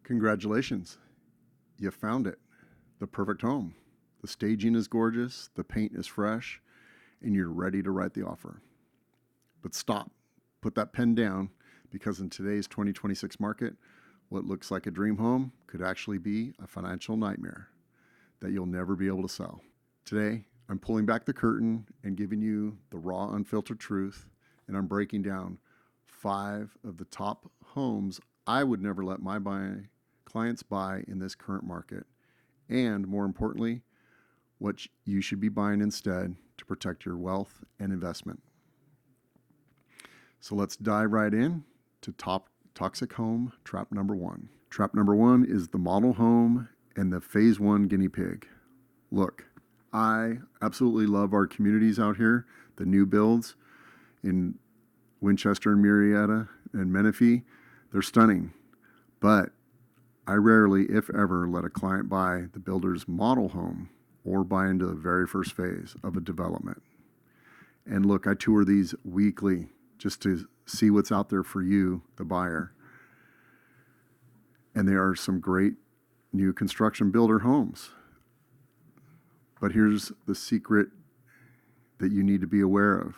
Congratulations. You found it. The perfect home. The staging is gorgeous, the paint is fresh, and you're ready to write the offer. But stop. Put that pen down because in today's 2026 market, what looks like a dream home could actually be a financial nightmare that you'll never be able to sell. Today, I'm pulling back the curtain and giving you the raw, unfiltered truth, and I'm breaking down 5 of the top homes I would never let my clients buy in this current market, and more importantly, what you should be buying instead to protect your wealth and investment. So let's dive right in to top toxic home trap number 1. Trap number 1 is the model home and the phase 1 guinea pig. Look, I absolutely love our communities out here, the new builds in Winchester and Marietta and Menifee. They're stunning, but I rarely, if ever, let a client buy the builder's model home or buy into the very first phase of a development. And look, I tour these weekly just to see what's out there for you, the buyer. And there are some great new construction builder homes. But here's the secret that you need to be aware of.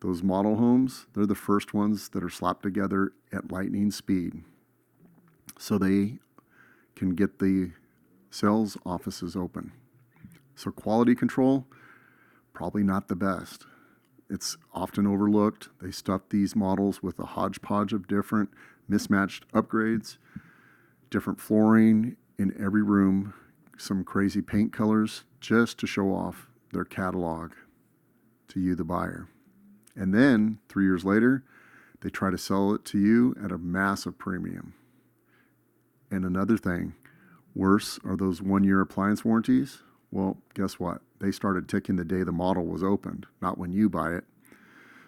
Those model homes, they're the first ones that are slapped together at lightning speed, so they can get the sales offices open. So quality control, probably not the best. It's often overlooked. They stuff these models with a hodgepodge of different mismatched upgrades, different flooring in every room, some crazy paint colors, just to show off their catalog to you, the buyer. And then 3 years later, they try to sell it to you at a massive premium. And another thing, worse are those 1-year appliance warranties. Well, guess what? They started ticking the day the model was opened, not when you buy it.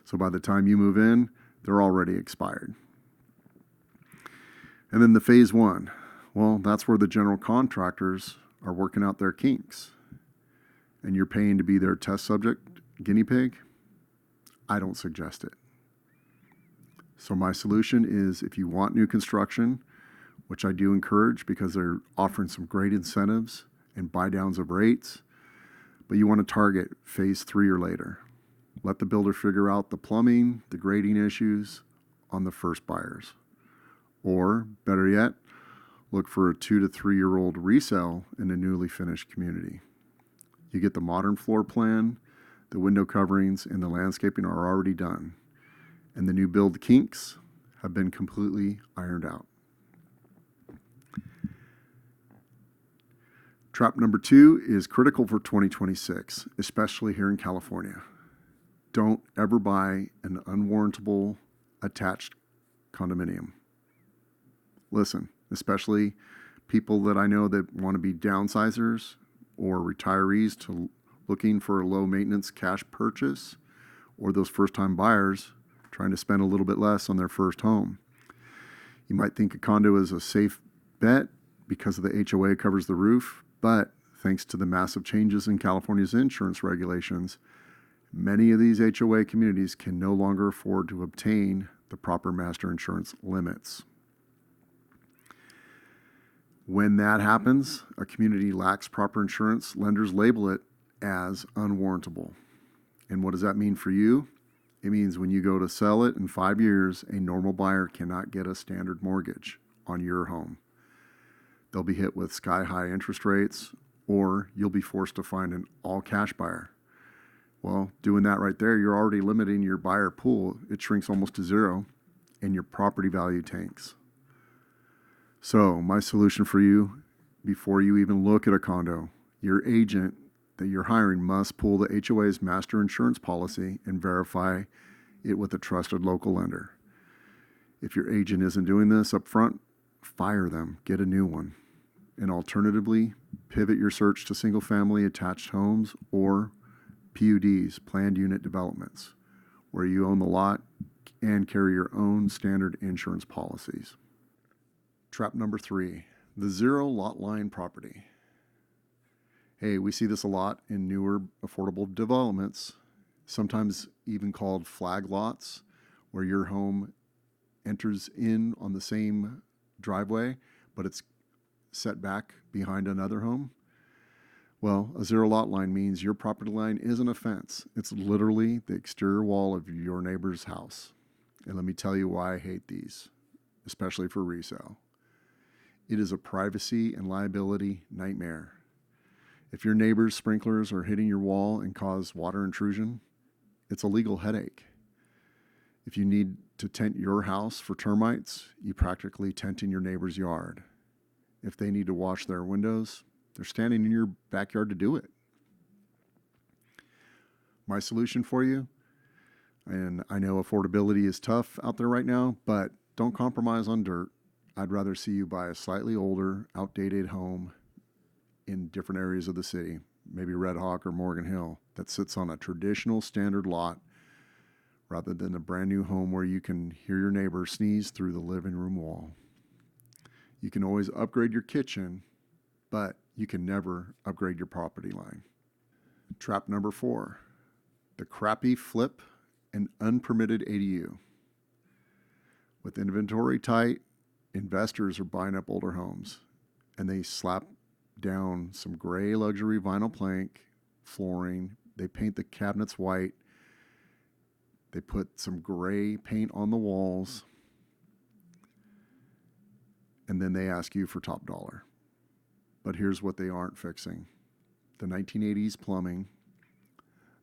So by the time you move in, they're already expired. And then the phase 1. Well, that's where the general contractors are working out their kinks. And you're paying to be their test subject, guinea pig. I don't suggest it. So my solution is, if you want new construction, which I do encourage because they're offering some great incentives and buy downs of rates, but you want to target phase 3 or later. Let the builder figure out the plumbing, the grading issues on the first buyers. Or better yet, look for a 2 to 3 year old resale in a newly finished community. You get the modern floor plan, the window coverings, and the landscaping are already done, and the new build kinks have been completely ironed out. Trap number 2 is critical for 2026, especially here in California. Don't ever buy an unwarrantable attached condominium. Listen, especially people that I know that want to be downsizers or retirees to looking for a low maintenance cash purchase, or those first time buyers trying to spend a little bit less on their first home. You might think a condo is a safe bet because of the HOA covers the roof, but thanks to the massive changes in California's insurance regulations, many of these HOA communities can no longer afford to obtain the proper master insurance limits. When that happens, a community lacks proper insurance, lenders label it as unwarrantable. And what does that mean for you? It means when you go to sell it in 5 years, a normal buyer cannot get a standard mortgage on your home. They'll be hit with sky-high interest rates, or you'll be forced to find an all-cash buyer. Well, doing that right there, you're already limiting your buyer pool. It shrinks almost to zero, and your property value tanks. So my solution for you, before you even look at a condo, your agent that you're hiring must pull the HOA's master insurance policy and verify it with a trusted local lender. If your agent isn't doing this up front, fire them, get a new one. And alternatively, pivot your search to single-family attached homes or PUDs, planned unit developments, where you own the lot and carry your own standard insurance policies. Trap number 3, the zero lot line property. Hey, we see this a lot in newer affordable developments, sometimes even called flag lots, where your home enters in on the same driveway, but it's set back behind another home? Well, a zero lot line means your property line isn't a fence. It's literally the exterior wall of your neighbor's house. And let me tell you why I hate these, especially for resale. It is a privacy and liability nightmare. If your neighbor's sprinklers are hitting your wall and cause water intrusion, it's a legal headache. If you need to tent your house for termites, you practically tent in your neighbor's yard. If they need to wash their windows, they're standing in your backyard to do it. My solution for you, and I know affordability is tough out there right now, but don't compromise on dirt. I'd rather see you buy a slightly older, outdated home in different areas of the city, maybe Red Hawk or Morgan Hill, that sits on a traditional standard lot rather than a brand new home where you can hear your neighbor sneeze through the living room wall. You can always upgrade your kitchen, but you can never upgrade your property line. Trap number 4, the crappy flip and unpermitted ADU. With inventory tight, investors are buying up older homes, and they slap down some gray luxury vinyl plank flooring. They paint the cabinets white. They put some gray paint on the walls, and then they ask you for top dollar. But here's what they aren't fixing: the 1980s plumbing,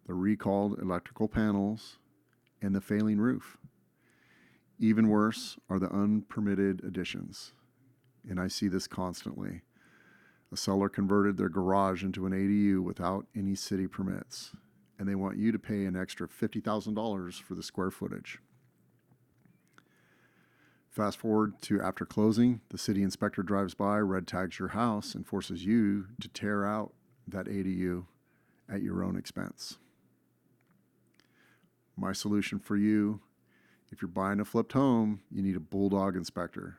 the recalled electrical panels, and the failing roof. Even worse are the unpermitted additions, and I see this constantly. A seller converted their garage into an ADU without any city permits, and they want you to pay an extra $50,000 for the square footage. Fast forward to after closing, the city inspector drives by, red tags your house, and forces you to tear out that ADU at your own expense. My solution for you: if you're buying a flipped home, you need a bulldog inspector.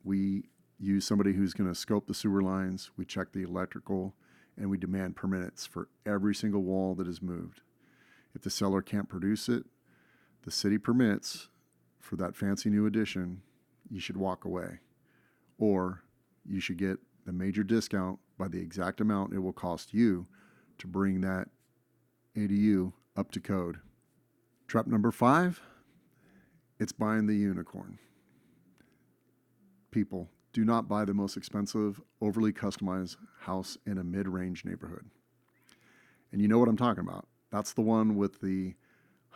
We use somebody who's going to scope the sewer lines, we check the electrical, and we demand permits for every single wall that is moved. If the seller can't produce it, the city permits for that fancy new addition, you should walk away. Or you should get the major discount by the exact amount it will cost you to bring that ADU up to code. Trap number 5, it's buying the unicorn. People, do not buy the most expensive, overly customized house in a mid-range neighborhood. And you know what I'm talking about. That's the one with the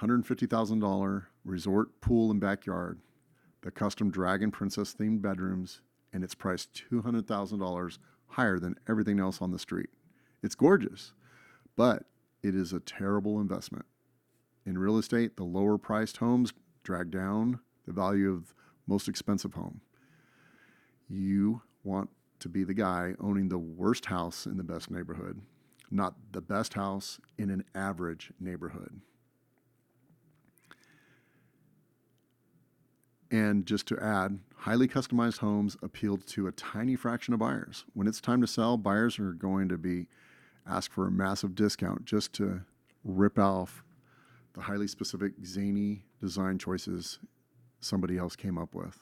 $150,000 resort pool and backyard, the custom Dragon Princess themed bedrooms, and it's priced $200,000 higher than everything else on the street. It's gorgeous, but it is a terrible investment. In real estate, the lower priced homes drag down the value of most expensive home. You want to be the guy owning the worst house in the best neighborhood, not the best house in an average neighborhood. And just to add, highly customized homes appeal to a tiny fraction of buyers. When it's time to sell, buyers are going to be asked for a massive discount just to rip off the highly specific, zany design choices somebody else came up with.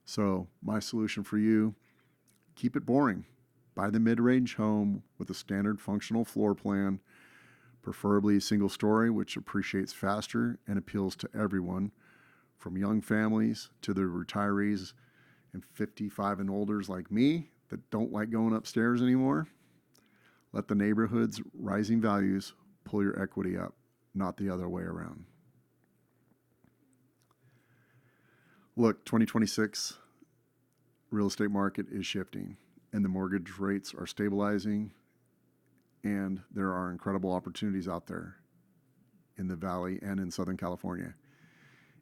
So my solution for you: keep it boring. Buy the mid-range home with a standard functional floor plan, preferably a single story, which appreciates faster and appeals to everyone, from young families to the retirees and 55 and olders like me that don't like going upstairs anymore. Let the neighborhood's rising values pull your equity up, not the other way around. Look, 2026 real estate market is shifting, and the mortgage rates are stabilizing, and there are incredible opportunities out there in the Valley and in Southern California.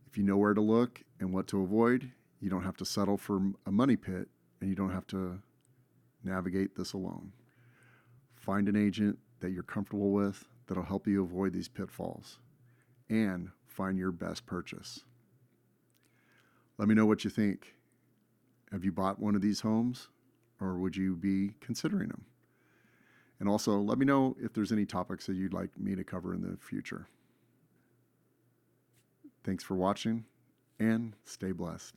If you know where to look and what to avoid, you don't have to settle for a money pit, and you don't have to navigate this alone. Find an agent that you're comfortable with that'll help you avoid these pitfalls, and find your best purchase. Let me know what you think. Have you bought one of these homes, or would you be considering them? And also, let me know if there's any topics that you'd like me to cover in the future. Thanks for watching, and stay blessed.